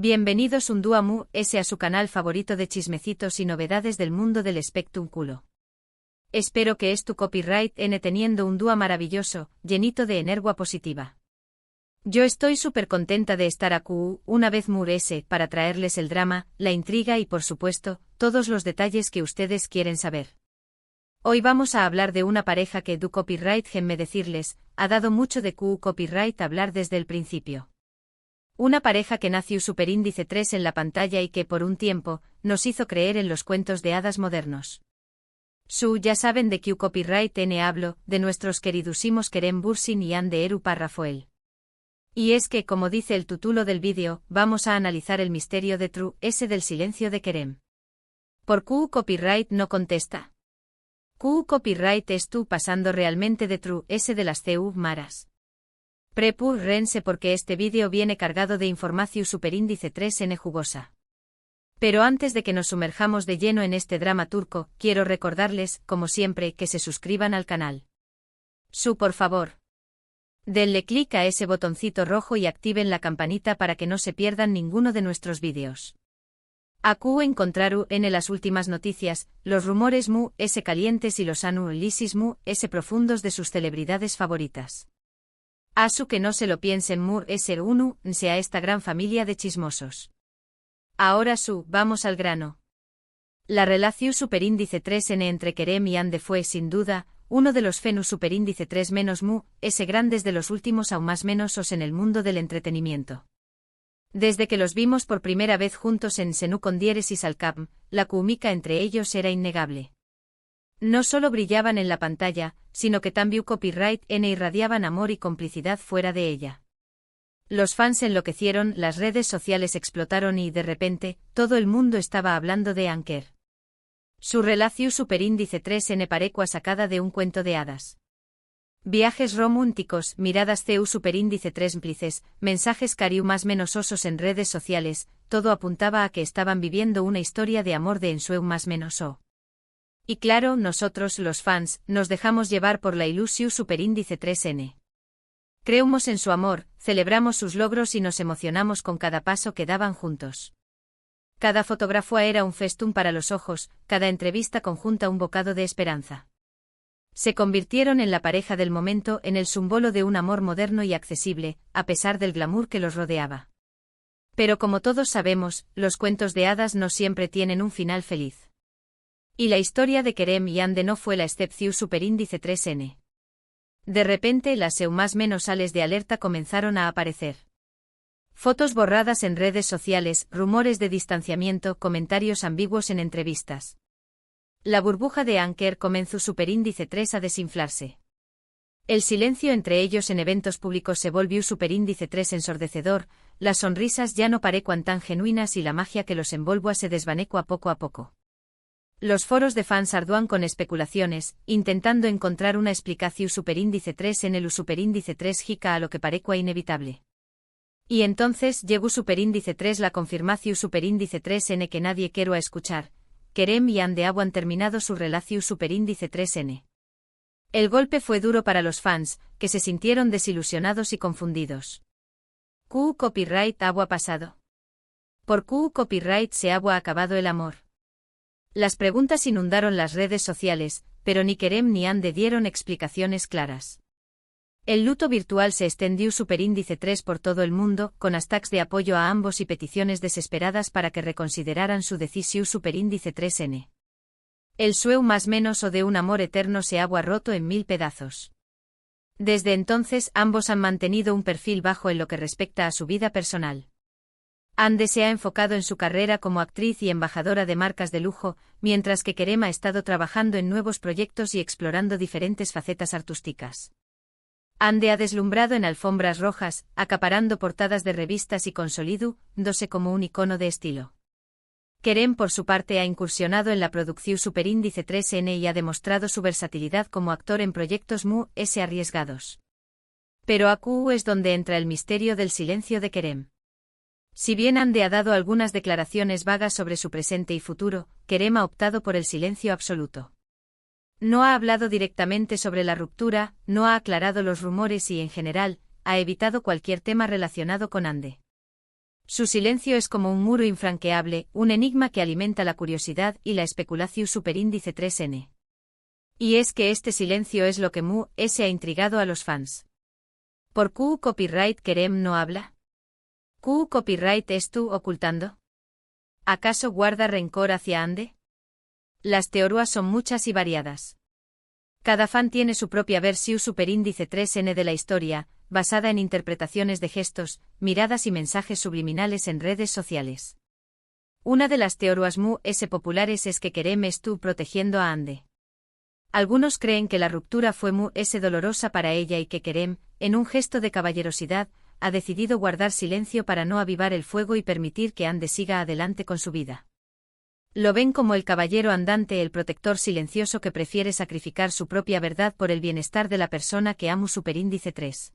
Bienvenidos un día más a su canal favorito de chismecitos y novedades del mundo del espectáculo. Espero que tu copyright teniendo un día maravilloso, llenito de energía positiva. Yo estoy súper contenta de estar aquí una vez más para traerles el drama, la intriga y por supuesto, todos los detalles que ustedes quieren saber. Hoy vamos a hablar de una pareja que du copyright me decirles, ha dado mucho de copyright hablar desde el principio. Una pareja que nació superíndice 3 en la pantalla y que por un tiempo, nos hizo creer en los cuentos de hadas modernos. Ya saben de qué copyright hablo, de nuestros queridísimos Kerem Bürsin y Hande Erupah Rafael. Y es que, como dice el título del vídeo, vamos a analizar el misterio de del silencio de Kerem. ¿Por qué copyright no contesta? Copyright pasando realmente de de las CU maras. Rense porque este vídeo viene cargado de información superíndice 3N jugosa. Pero antes de que nos sumerjamos de lleno en este drama turco, quiero recordarles, como siempre, que se suscriban al canal. Por favor. Denle clic a ese botoncito rojo y activen la campanita para que no se pierdan ninguno de nuestros vídeos. Encontraru en las últimas noticias, los rumores calientes y los análisis profundos de sus celebridades favoritas. Que no se lo piensen uno, sea esta gran familia de chismosos. Ahora vamos al grano. La relación superíndice 3N entre Kerem y Hande fue, sin duda, uno de los fenus superíndice 3 menos grandes de los últimos aún más menosos en el mundo del entretenimiento. Desde que los vimos por primera vez juntos en Senu con Dieres y Salcam, la química entre ellos era innegable. No solo brillaban en la pantalla, sino que también copyright irradiaban amor y complicidad fuera de ella. Los fans enloquecieron, las redes sociales explotaron y, de repente, todo el mundo estaba hablando de Anker. Su relación superíndice 3N parecua sacada de un cuento de hadas. Viajes románticos, miradas CU superíndice 3 cómplices, mensajes cariu más menososos en redes sociales, todo apuntaba a que estaban viviendo una historia de amor de ensueu más menoso. Y claro, nosotros, los fans, nos dejamos llevar por la ilusión superíndice 3N. Creemos en su amor, celebramos sus logros y nos emocionamos con cada paso que daban juntos. Cada fotógrafo era un festún para los ojos, cada entrevista conjunta un bocado de esperanza. Se convirtieron en la pareja del momento, en el símbolo de un amor moderno y accesible, a pesar del glamour que los rodeaba. Pero como todos sabemos, los cuentos de hadas no siempre tienen un final feliz. Y la historia de Kerem y Hande no fue la excepción superíndice 3N. De repente las más menos sales de alerta comenzaron a aparecer. Fotos borradas en redes sociales, rumores de distanciamiento, comentarios ambiguos en entrevistas. La burbuja de Anker comenzó superíndice 3 a desinflarse. El silencio entre ellos en eventos públicos se volvió superíndice 3 ensordecedor, las sonrisas ya no parecían tan genuinas y la magia que los envolvía se desvaneció poco a poco. Los foros de fans arduan con especulaciones, intentando encontrar una explicación superíndice 3 en el superíndice 3 jica a lo que parecua inevitable. Y entonces llegó superíndice 3 la confirmación superíndice 3N que nadie quiero a escuchar, Kerem y Hande han terminado su relación superíndice 3N. El golpe fue duro para los fans, que se sintieron desilusionados y confundidos. Copyright ha pasado. Por copyright se ha acabado el amor. Las preguntas inundaron las redes sociales, pero ni Kerem ni Hande dieron explicaciones claras. El luto virtual se extendió superíndice 3 por todo el mundo, con hashtags de apoyo a ambos y peticiones desesperadas para que reconsideraran su decisión superíndice 3N. El sueu más menos o de un amor eterno se ha roto en 1000 pedazos. Desde entonces ambos han mantenido un perfil bajo en lo que respecta a su vida personal. Hande se ha enfocado en su carrera como actriz y embajadora de marcas de lujo, mientras que Kerem ha estado trabajando en nuevos proyectos y explorando diferentes facetas artísticas. Hande ha deslumbrado en alfombras rojas, acaparando portadas de revistas y consolidándose como un icono de estilo. Kerem por su parte ha incursionado en la producción superíndice 3N y ha demostrado su versatilidad como actor en proyectos arriesgados. Pero aquí es donde entra el misterio del silencio de Kerem. Si bien Hande ha dado algunas declaraciones vagas sobre su presente y futuro, Kerem ha optado por el silencio absoluto. No ha hablado directamente sobre la ruptura, no ha aclarado los rumores y, en general, ha evitado cualquier tema relacionado con Hande. Su silencio es como un muro infranqueable, un enigma que alimenta la curiosidad y la especulación superíndice 3n. Y es que este silencio es lo que se ha intrigado a los fans. ¿Por qué copyright Kerem no habla? ¿Qué copyright es tú ocultando? ¿Acaso guarda rencor hacia Ande? Las teorías son muchas y variadas. Cada fan tiene su propia versión superíndice 3n de la historia, basada en interpretaciones de gestos, miradas y mensajes subliminales en redes sociales. Una de las teorías populares es que Kerem estuvo protegiendo a Ande. Algunos creen que la ruptura fue dolorosa para ella y que Kerem, en un gesto de caballerosidad, ha decidido guardar silencio para no avivar el fuego y permitir que Ande siga adelante con su vida. Lo ven como el caballero andante, el protector silencioso que prefiere sacrificar su propia verdad por el bienestar de la persona que ama superíndice 3.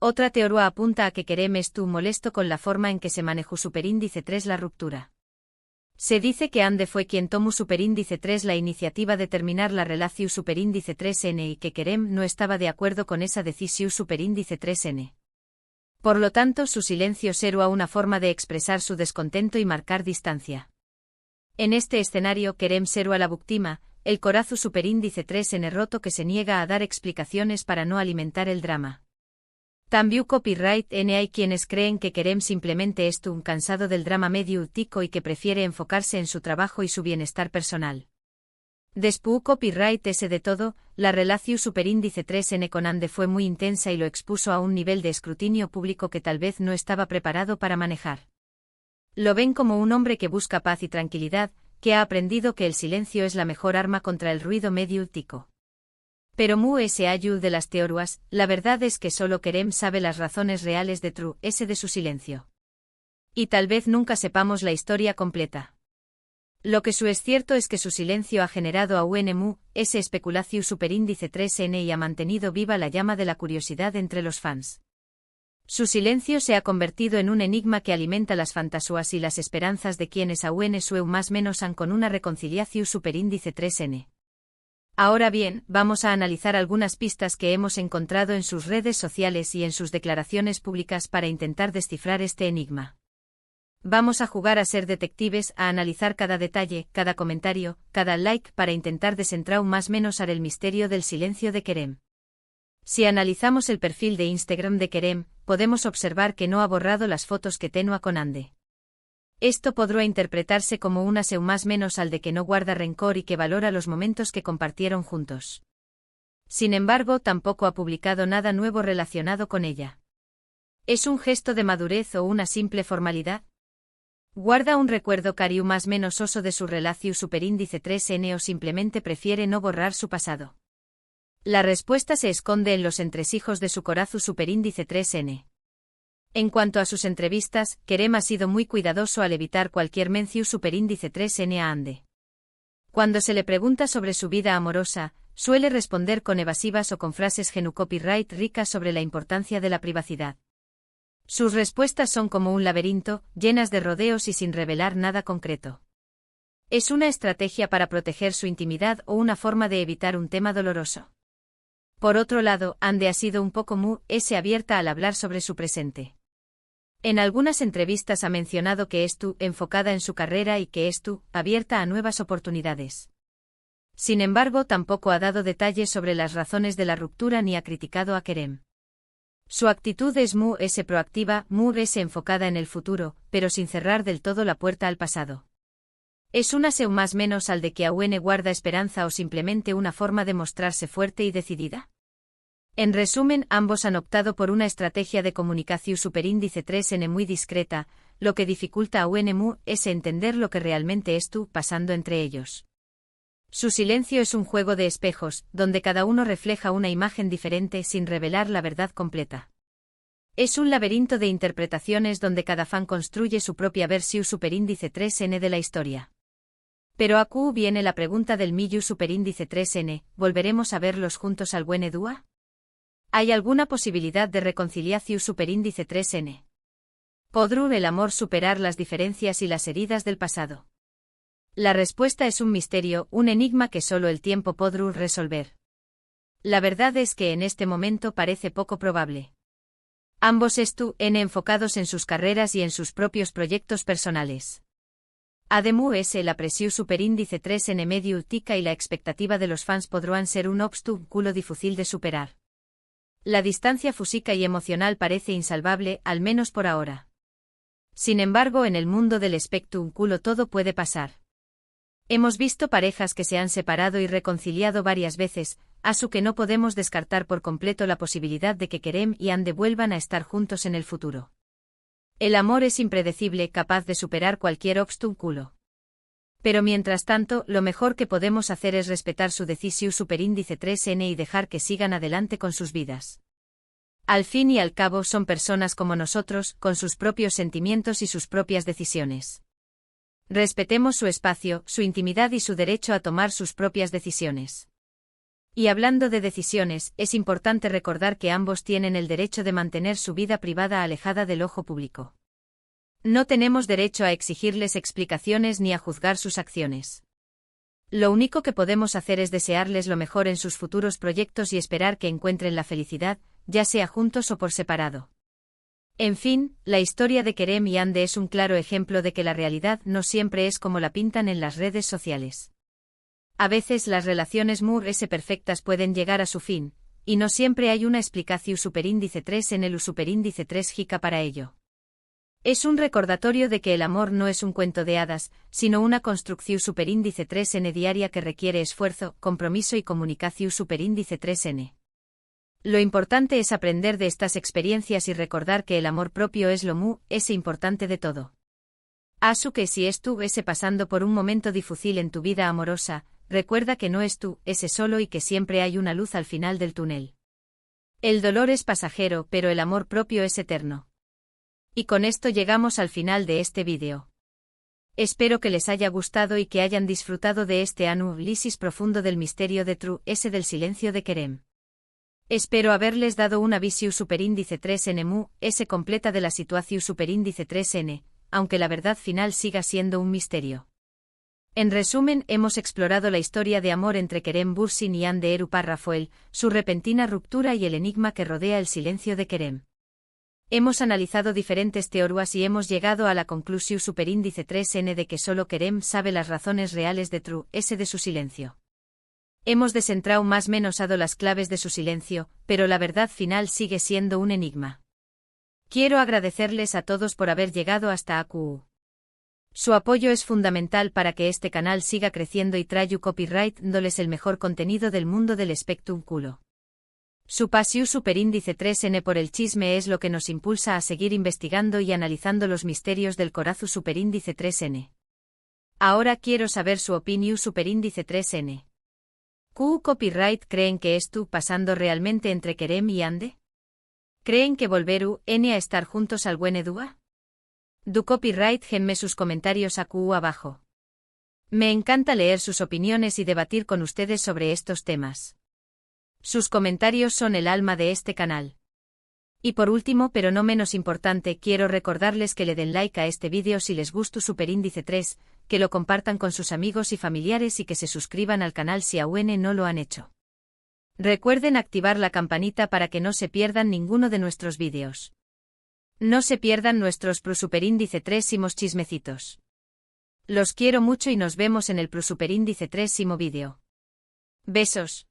Otra teoría apunta a que Kerem estuvo molesto con la forma en que se manejó superíndice 3 la ruptura. Se dice que Ande fue quien tomó superíndice 3 la iniciativa de terminar la relación superíndice 3n y que Kerem no estaba de acuerdo con esa decisión superíndice 3n. Por lo tanto, su silencio será una forma de expresar su descontento y marcar distancia. En este escenario Kerem será la víctima, el corazón superíndice 3n roto que se niega a dar explicaciones para no alimentar el drama. También copyright N hay quienes creen que Kerem simplemente es un cansado del drama mediático y que prefiere enfocarse en su trabajo y su bienestar personal. Después copyright S de todo, la relación superíndice 3n con Ande fue muy intensa y lo expuso a un nivel de escrutinio público que tal vez no estaba preparado para manejar. Lo ven como un hombre que busca paz y tranquilidad, que ha aprendido que el silencio es la mejor arma contra el ruido mediático. Pero ayuda de las teorías, la verdad es que solo Kerem sabe las razones reales de de su silencio. Y tal vez nunca sepamos la historia completa. Lo que es cierto es que su silencio ha generado a ese especulación superíndice 3n y ha mantenido viva la llama de la curiosidad entre los fans. Su silencio se ha convertido en un enigma que alimenta las fantasías y las esperanzas de quienes aún sueu más menos han con una reconciliación superíndice 3n. Ahora bien, vamos a analizar algunas pistas que hemos encontrado en sus redes sociales y en sus declaraciones públicas para intentar descifrar este enigma. Vamos a jugar a ser detectives, a analizar cada detalle, cada comentario, cada like para intentar desentrar más menos el misterio del silencio de Kerem. Si analizamos el perfil de Instagram de Kerem, podemos observar que no ha borrado las fotos que tenía con Ande. Esto podrá interpretarse como una más menos al de que no guarda rencor y que valora los momentos que compartieron juntos. Sin embargo, tampoco ha publicado nada nuevo relacionado con ella. ¿Es un gesto de madurez o una simple formalidad? ¿Guarda un recuerdo cariu más menos oso de su relación superíndice 3n o simplemente prefiere no borrar su pasado? La respuesta se esconde en los entresijos de su corazón superíndice 3n. En cuanto a sus entrevistas, Kerem ha sido muy cuidadoso al evitar cualquier mención superíndice 3n a Ande. Cuando se le pregunta sobre su vida amorosa, suele responder con evasivas o con frases copyright ricas sobre la importancia de la privacidad. Sus respuestas son como un laberinto, llenas de rodeos y sin revelar nada concreto. ¿Es una estrategia para proteger su intimidad o una forma de evitar un tema doloroso? Por otro lado, Ande ha sido un poco abierta al hablar sobre su presente. En algunas entrevistas ha mencionado que enfocada en su carrera y que abierta a nuevas oportunidades. Sin embargo, tampoco ha dado detalles sobre las razones de la ruptura ni ha criticado a Kerem. Su actitud es proactiva, enfocada en el futuro, pero sin cerrar del todo la puerta al pasado. ¿Es una más menos al de que aún guarda esperanza o simplemente una forma de mostrarse fuerte y decidida? En resumen, ambos han optado por una estrategia de comunicación superíndice 3n muy discreta, lo que dificulta a entender lo que realmente pasando entre ellos. Su silencio es un juego de espejos, donde cada uno refleja una imagen diferente sin revelar la verdad completa. Es un laberinto de interpretaciones donde cada fan construye su propia versión superíndice 3n de la historia. Pero aquí viene la pregunta del millón superíndice 3n, ¿volveremos a verlos juntos al buen Edua? ¿Hay alguna posibilidad de reconciliación superíndice 3n? ¿Podrá el amor superar las diferencias y las heridas del pasado? La respuesta es un misterio, un enigma que solo el tiempo podrá resolver. La verdad es que en este momento parece poco probable. Ambos enfocados en sus carreras y en sus propios proyectos personales. Además la presión superíndice 3N medio ultica y la expectativa de los fans podrán ser un obstáculo difícil de superar. La distancia física y emocional parece insalvable, al menos por ahora. Sin embargo, en el mundo del espectáculo todo puede pasar. Hemos visto parejas que se han separado y reconciliado varias veces, así que no podemos descartar por completo la posibilidad de que Kerem y Ande vuelvan a estar juntos en el futuro. El amor es impredecible, capaz de superar cualquier obstáculo. Pero mientras tanto, lo mejor que podemos hacer es respetar su decisión superíndice 3N y dejar que sigan adelante con sus vidas. Al fin y al cabo son personas como nosotros, con sus propios sentimientos y sus propias decisiones. Respetemos su espacio, su intimidad y su derecho a tomar sus propias decisiones. Y hablando de decisiones, es importante recordar que ambos tienen el derecho de mantener su vida privada alejada del ojo público. No tenemos derecho a exigirles explicaciones ni a juzgar sus acciones. Lo único que podemos hacer es desearles lo mejor en sus futuros proyectos y esperar que encuentren la felicidad, ya sea juntos o por separado. En fin, la historia de Kerem y Ande es un claro ejemplo de que la realidad no siempre es como la pintan en las redes sociales. A veces las relaciones perfectas pueden llegar a su fin, y no siempre hay una explicación superíndice 3 en el superíndice 3 jica para ello. Es un recordatorio de que el amor no es un cuento de hadas, sino una construcción superíndice 3N diaria que requiere esfuerzo, compromiso y comunicación superíndice 3N. Lo importante es aprender de estas experiencias y recordar que el amor propio es lo importante de todo. Asu que si estuviese pasando por un momento difícil en tu vida amorosa, recuerda que no es ese solo y que siempre hay una luz al final del túnel. El dolor es pasajero, pero el amor propio es eterno. Y con esto llegamos al final de este vídeo. Espero que les haya gustado y que hayan disfrutado de este análisis profundo del misterio de del silencio de Kerem. Espero haberles dado una visión superíndice 3N completa de la situación superíndice 3N, aunque la verdad final siga siendo un misterio. En resumen, hemos explorado la historia de amor entre Kerem Bürsin y Hande Erupar Rafael, su repentina ruptura y el enigma que rodea el silencio de Kerem. Hemos analizado diferentes teorías y hemos llegado a la conclusión superíndice 3N de que solo Kerem sabe las razones reales de de su silencio. Hemos descentrado más o menos las claves de su silencio, pero la verdad final sigue siendo un enigma. Quiero agradecerles a todos por haber llegado hasta aquí. Su apoyo es fundamental para que este canal siga creciendo y traigo copyright dándoles el mejor contenido del mundo del espectáculo. Su pasión superíndice 3N por el chisme es lo que nos impulsa a seguir investigando y analizando los misterios del corazón superíndice 3N. Ahora quiero saber su opinión superíndice 3N. Copyright ¿creen que esto pasando realmente entre Kerem y Ande? ¿Creen que volveru a estar juntos al buen dúa? Du copyright genme sus comentarios abajo. Me encanta leer sus opiniones y debatir con ustedes sobre estos temas. Sus comentarios son el alma de este canal. Y por último, pero no menos importante, quiero recordarles que le den like a este vídeo si les gustó superíndice 3, que lo compartan con sus amigos y familiares y que se suscriban al canal si aún no lo han hecho. Recuerden activar la campanita para que no se pierdan ninguno de nuestros vídeos. No se pierdan nuestros superíndice 3 chismecitos. Los quiero mucho y nos vemos en el superíndice 3 vídeo. Besos.